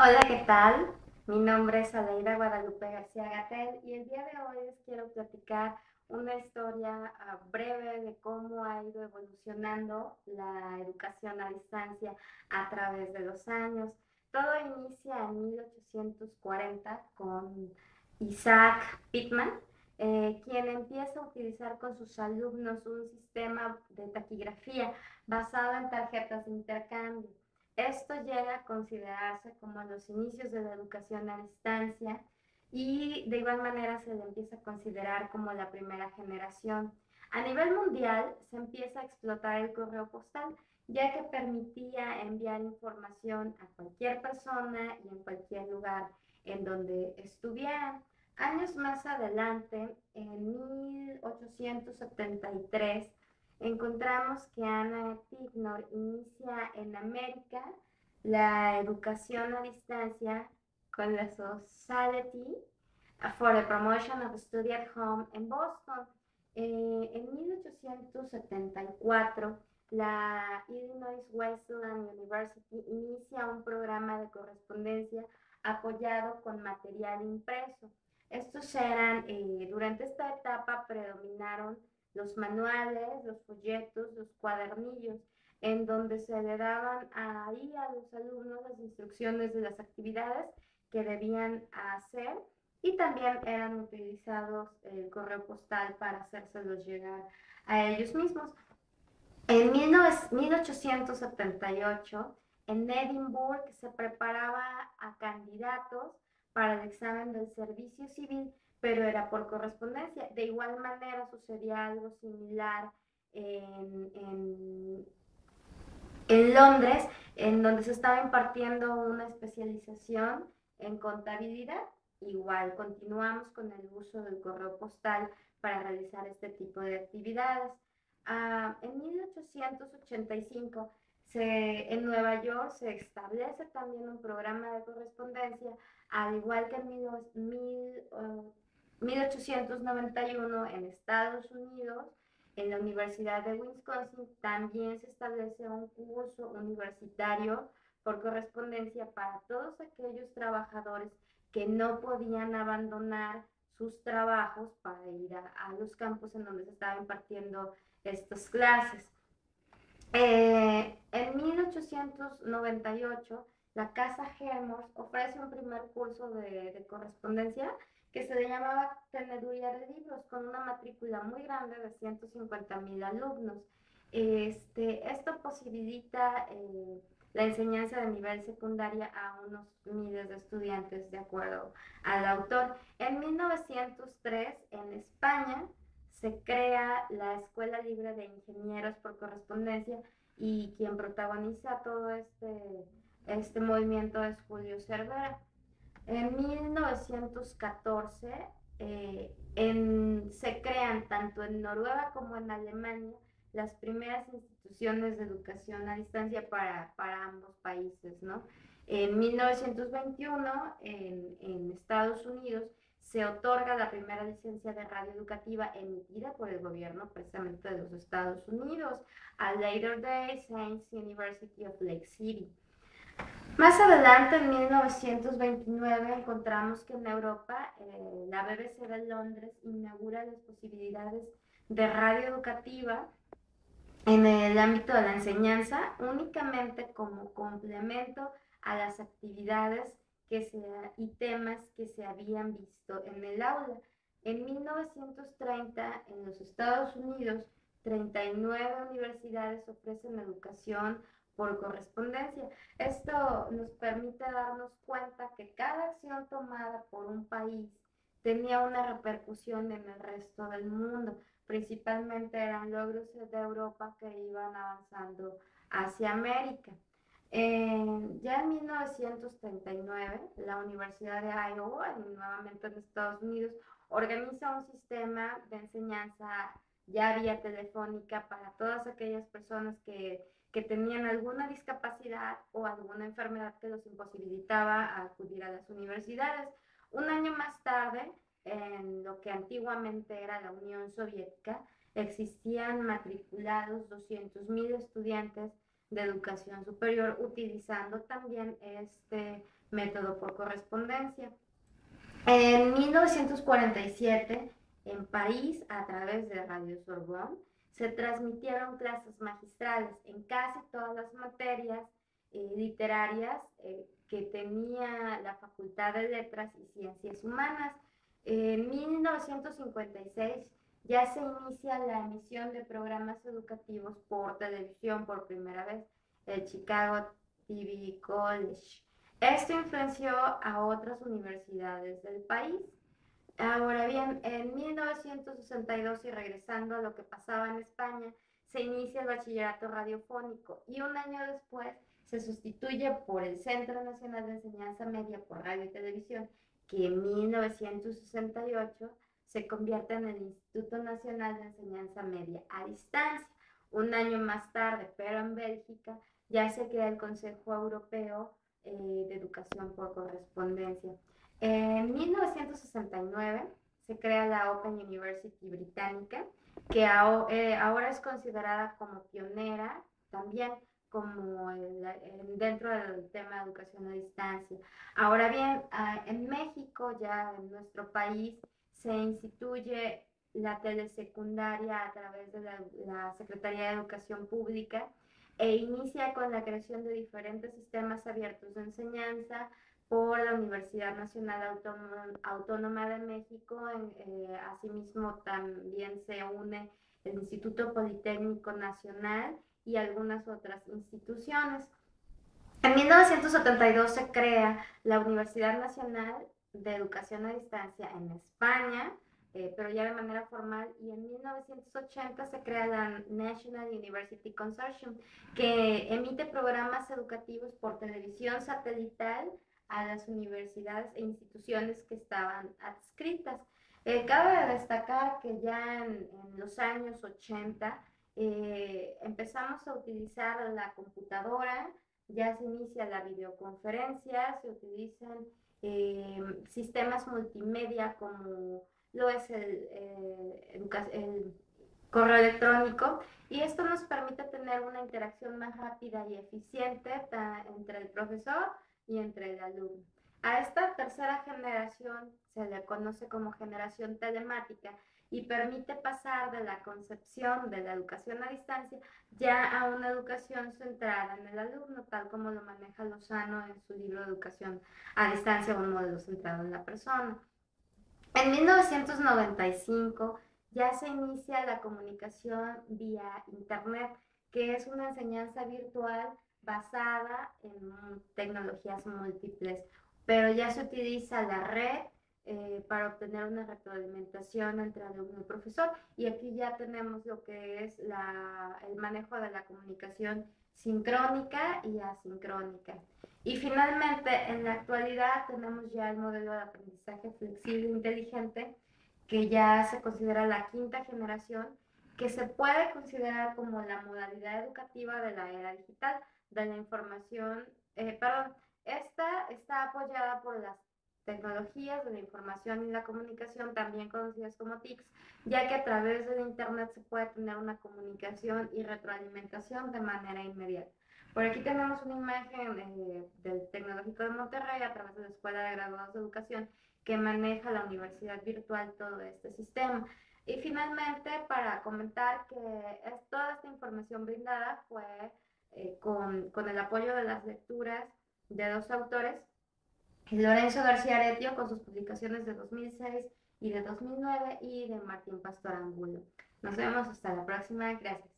Hola, ¿qué tal? Mi nombre es Aleida Guadalupe García Gatell y el día de hoy les quiero platicar una historia breve de cómo ha ido evolucionando la educación a distancia a través de los años. Todo inicia en 1840 con Isaac Pitman, quien empieza a utilizar con sus alumnos un sistema de taquigrafía basado en tarjetas de intercambio. Esto llega a considerarse como los inicios de la educación a distancia y de igual manera se le empieza a considerar como la primera generación. A nivel mundial se empieza a explotar el correo postal, ya que permitía enviar información a cualquier persona y en cualquier lugar en donde estuvieran. Años más adelante, en 1873, encontramos que Anna Tignor inicia en América la educación a distancia con la Society for the Promotion of Study at Home en Boston. En 1874, la Illinois Wesleyan University inicia un programa de correspondencia apoyado con material impreso. Durante esta etapa predominaron los manuales, los folletos, los cuadernillos, en donde se le daban ahí a los alumnos las instrucciones de las actividades que debían hacer y también eran utilizados el correo postal para hacérselos llegar a ellos mismos. En 1878, en Edimburgo se preparaba a candidatos para el examen del servicio civil, pero era por correspondencia. De igual manera sucedía algo similar en, en, en Londres, en donde se estaba impartiendo una especialización en contabilidad. Igual continuamos con el uso del correo postal para realizar este tipo de actividades. En 1885 en Nueva York se establece también un programa de correspondencia, al igual que en 1891 en Estados Unidos. En la Universidad de Wisconsin también se establece un curso universitario por correspondencia para todos aquellos trabajadores que no podían abandonar sus trabajos para ir a los campos en donde se estaba impartiendo estas clases. En 1898, la Casa Hermos ofrece un primer curso de correspondencia que se le llamaba Teneduría de Libros, con una matrícula muy grande de 150,000 alumnos. Esto posibilita la enseñanza de nivel secundaria a unos miles de estudiantes, de acuerdo al autor. En 1903, en España, se crea la Escuela Libre de Ingenieros por Correspondencia y quien protagoniza todo este movimiento es Julio Cervera. En 1914 se crean tanto en Noruega como en Alemania las primeras instituciones de educación a distancia para ambos países, ¿no? En 1921, en Estados Unidos, se otorga la primera licencia de radio educativa emitida por el gobierno precisamente de los Estados Unidos, a Later Day Saints University of Lake City. Más adelante, en 1929, encontramos que en Europa la BBC de Londres inaugura las posibilidades de radio educativa en el ámbito de la enseñanza únicamente como complemento a las actividades y temas que se habían visto en el aula. En 1930, en los Estados Unidos, 39 universidades ofrecen educación por correspondencia. Esto nos permite darnos cuenta que cada acción tomada por un país tenía una repercusión en el resto del mundo. Principalmente eran logros de Europa que iban avanzando hacia América. Ya en 1939, la Universidad de Iowa, nuevamente en Estados Unidos, organiza un sistema de enseñanza ya vía telefónica para todas aquellas personas que tenían alguna discapacidad o alguna enfermedad que los imposibilitaba acudir a las universidades. Un año más tarde, en lo que antiguamente era la Unión Soviética, existían matriculados 200,000 estudiantes de Educación Superior, utilizando también este método por correspondencia. En 1947, en París, a través de Radio Sorbonne, se transmitieron clases magistrales en casi todas las materias literarias que tenía la Facultad de Letras y Ciencias Humanas. En 1956 ya se inicia la emisión de programas educativos por televisión por primera vez, el Chicago TV College. Esto influenció a otras universidades del país. Ahora bien, en 1962, y regresando a lo que pasaba en España, se inicia el bachillerato radiofónico y un año después se sustituye por el Centro Nacional de Enseñanza Media por Radio y Televisión, que en 1968 se convierte en el Instituto Nacional de Enseñanza Media a Distancia. Un año más tarde, pero en Bélgica, ya se crea el Consejo Europeo de Educación por Correspondencia. En 1969 se crea la Open University británica, que ahora es considerada como pionera también como dentro del tema de educación a distancia. Ahora bien, en México, ya en nuestro país, se instituye la telesecundaria a través de la Secretaría de Educación Pública e inicia con la creación de diferentes sistemas abiertos de enseñanza por la Universidad Nacional Autónoma de México. Asimismo, también se une el Instituto Politécnico Nacional y algunas otras instituciones. En 1972 se crea la Universidad Nacional de Educación a Distancia en España, pero ya de manera formal, y en 1980 se crea la National University Consortium, que emite programas educativos por televisión satelital a las universidades e instituciones que estaban adscritas. Cabe destacar que ya en los años 80 empezamos a utilizar la computadora, ya se inicia la videoconferencia, se utilizan sistemas multimedia como lo es el correo electrónico, y esto nos permite tener una interacción más rápida y eficiente entre el profesor y entre el alumno. A esta tercera generación se le conoce como generación telemática y permite pasar de la concepción de la educación a distancia ya a una educación centrada en el alumno, tal como lo maneja Lozano en su libro de Educación a Distancia, un modelo centrado en la persona. En 1995 ya se inicia la comunicación vía Internet, que es una enseñanza virtual basada en tecnologías múltiples, pero ya se utiliza la red para obtener una retroalimentación entre alumno y profesor, y aquí ya tenemos lo que es el manejo de la comunicación sincrónica y asincrónica. Y finalmente, en la actualidad tenemos ya el modelo de aprendizaje flexible e inteligente, que ya se considera la quinta generación, que se puede considerar como la modalidad educativa de la era digital, de la información, esta está apoyada por las tecnologías de la información y la comunicación, también conocidas como TICs, ya que a través del Internet se puede tener una comunicación y retroalimentación de manera inmediata. Por aquí tenemos una imagen del Tecnológico de Monterrey a través de la Escuela de Graduados de Educación que maneja la universidad virtual todo este sistema. Y finalmente, para comentar que toda esta información brindada fue con el apoyo de las lecturas de dos autores, Lorenzo García Aretio con sus publicaciones de 2006 y de 2009, y de Martín Pastor Angulo. Nos vemos hasta la próxima. Gracias.